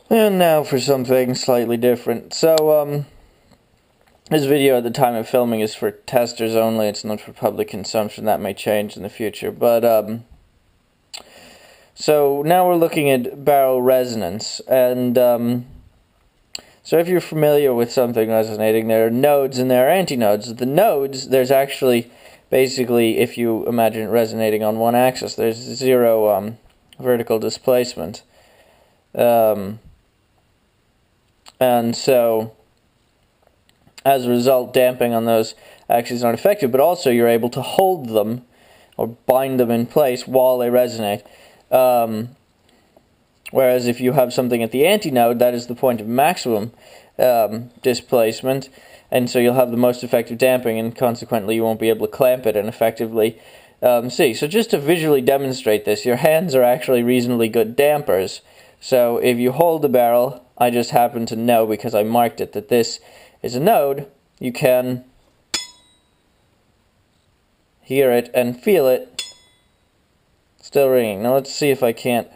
And now for something slightly different. So, this video at the time of filming is for testers only. It's not for public consumption. That may change in the future. But, so now we're looking at barrel resonance. And, so if you're familiar with something resonating, there are nodes and there are antinodes. The nodes, there's actually, basically, if you imagine it resonating on one axis, there's zero vertical displacement. And so, as a result, damping on those axes aren't effective, but also you're able to hold them or bind them in place while they resonate. Whereas if you have something at the antinode, that is the point of maximum displacement, and so you'll have the most effective damping, and consequently you won't be able to clamp it and effectively see. So just to visually demonstrate this, your hands are actually reasonably good dampers. So if you hold the barrel, I just happen to know because I marked it that this is a node, you can hear it and feel it still ringing. Now let's see if I can't.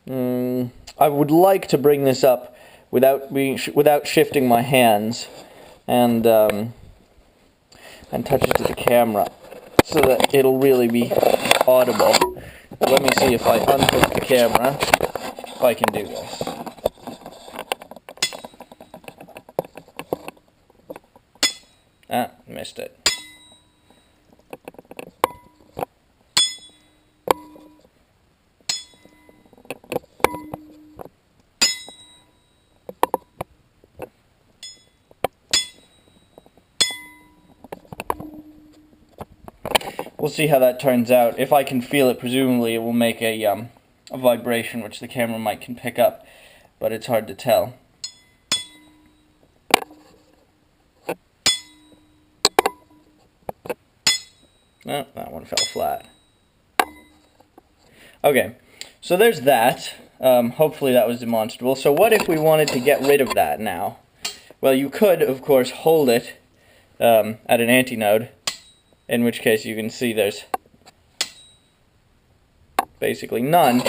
I would like to bring this up without shifting my hands and touch it to the camera so that it'll really be audible. Let me see if I unhook the camera, if I can do this. Ah, missed it. We'll see how that turns out. If I can feel it, presumably it will make a vibration which the camera mic can pick up, but it's hard to tell. Oh, that one fell flat. Okay, so there's that. Hopefully that was demonstrable. So what if we wanted to get rid of that now? Well, you could, of course, hold it at an antinode, in which case you can see there's basically none.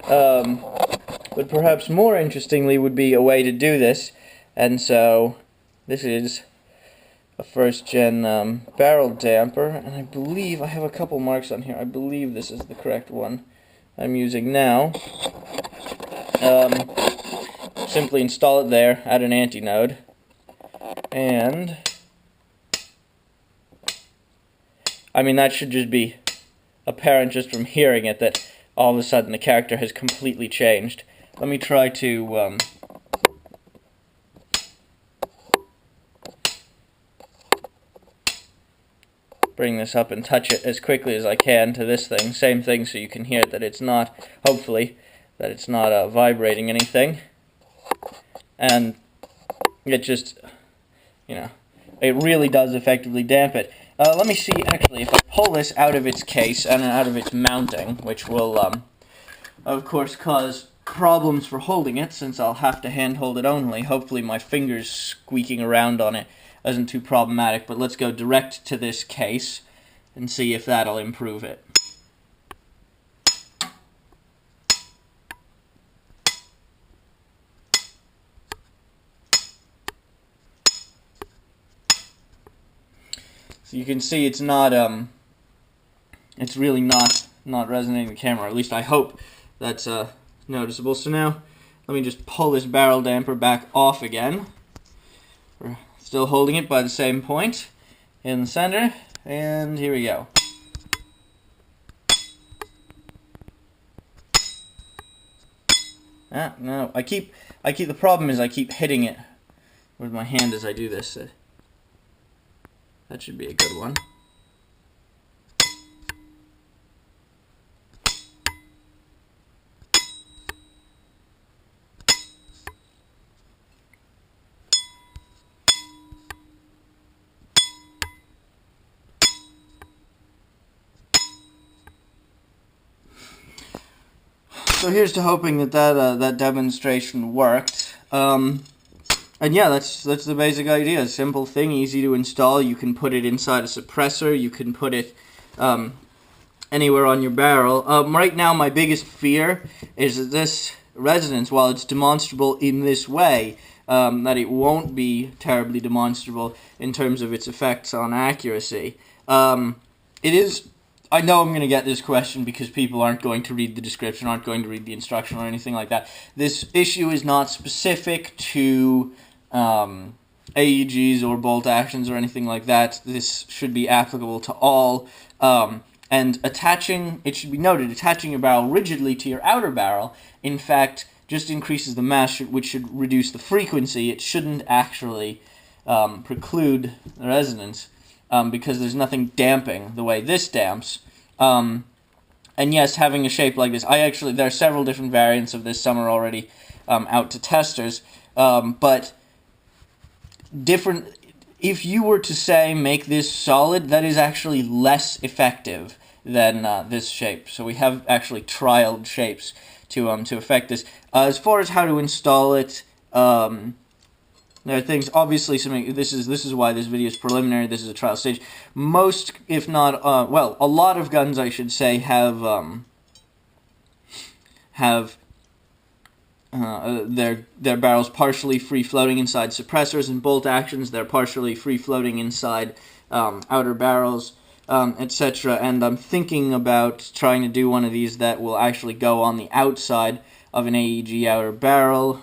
But perhaps more interestingly would be a way to do this, and so this is a first-gen barrel damper, and I believe I have a couple marks on here. I believe this is the correct one I'm using now. Simply install it there at an antinode, and I mean, that should just be apparent just from hearing it that all of a sudden the character has completely changed. Let me try to bring this up and touch it as quickly as I can to this thing. Same thing, so you can hear that it's not, hopefully, that it's not vibrating anything. And it just, you know, it really does effectively damp it. Let me see, actually, if I pull this out of its case and out of its mounting, which will, of course, cause problems for holding it, since I'll have to hand-hold it only. Hopefully my fingers squeaking around on it isn't too problematic, but let's go direct to this case and see if that'll improve it. So you can see it's not, it's really not resonating the camera, or at least I hope that's noticeable. So now, let me just pull this barrel damper back off again. We're still holding it by the same point in the center, and here we go. Ah, no, the problem is I keep hitting it with my hand as I do this. That should be a good one. So here's to hoping that that demonstration worked. And yeah, that's the basic idea. A simple thing, easy to install. You can put it inside a suppressor. You can put it anywhere on your barrel. Right now, my biggest fear is that this resonance, while it's demonstrable in this way, that it won't be terribly demonstrable in terms of its effects on accuracy. It is... I know I'm going to get this question because people aren't going to read the description, aren't going to read the instruction or anything like that. This issue is not specific to AEGs or bolt actions or anything like that. This should be applicable to all. And attaching, it should be noted, attaching your barrel rigidly to your outer barrel, in fact, just increases the mass, which should reduce the frequency. It shouldn't actually preclude the resonance. Because there's nothing damping the way this damps. And yes, having a shape like this, there are several different variants of this. Some are already out to testers. But if you were to say make this solid, that is actually less effective than this shape. So we have actually trialed shapes to affect this. As far as how to install it, there are things, obviously, this is why this video is preliminary, this is a trial stage. Most, if not, well, a lot of guns, I should say, have their barrels partially free-floating inside suppressors, and bolt actions, they're partially free-floating inside outer barrels, etc. And I'm thinking about trying to do one of these that will actually go on the outside of an AEG outer barrel,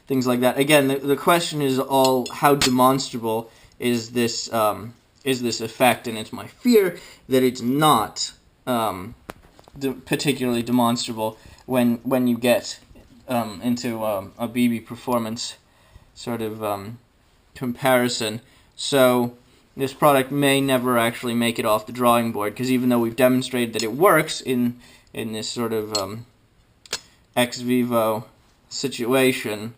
things like that. Again, the question is all how demonstrable is this effect, and it's my fear that it's not particularly demonstrable when you get into a BB performance sort of comparison. So this product may never actually make it off the drawing board, because even though we've demonstrated that it works in this sort of ex vivo situation,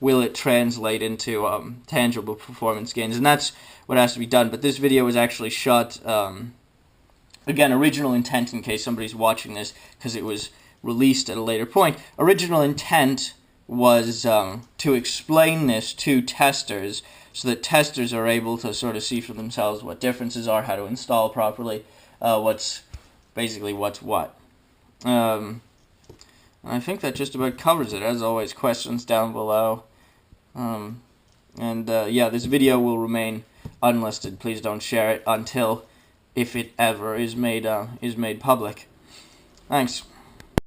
will it translate into tangible performance gains? And that's what has to be done. But this video was actually shot, again, original intent, in case somebody's watching this, because it was released at a later point. Original intent was to explain this to testers, so that testers are able to sort of see for themselves what differences are, how to install properly, what's what. I think that just about covers it. As always, questions down below. Yeah, this video will remain unlisted. Please don't share it until, if it ever is made public. Thanks.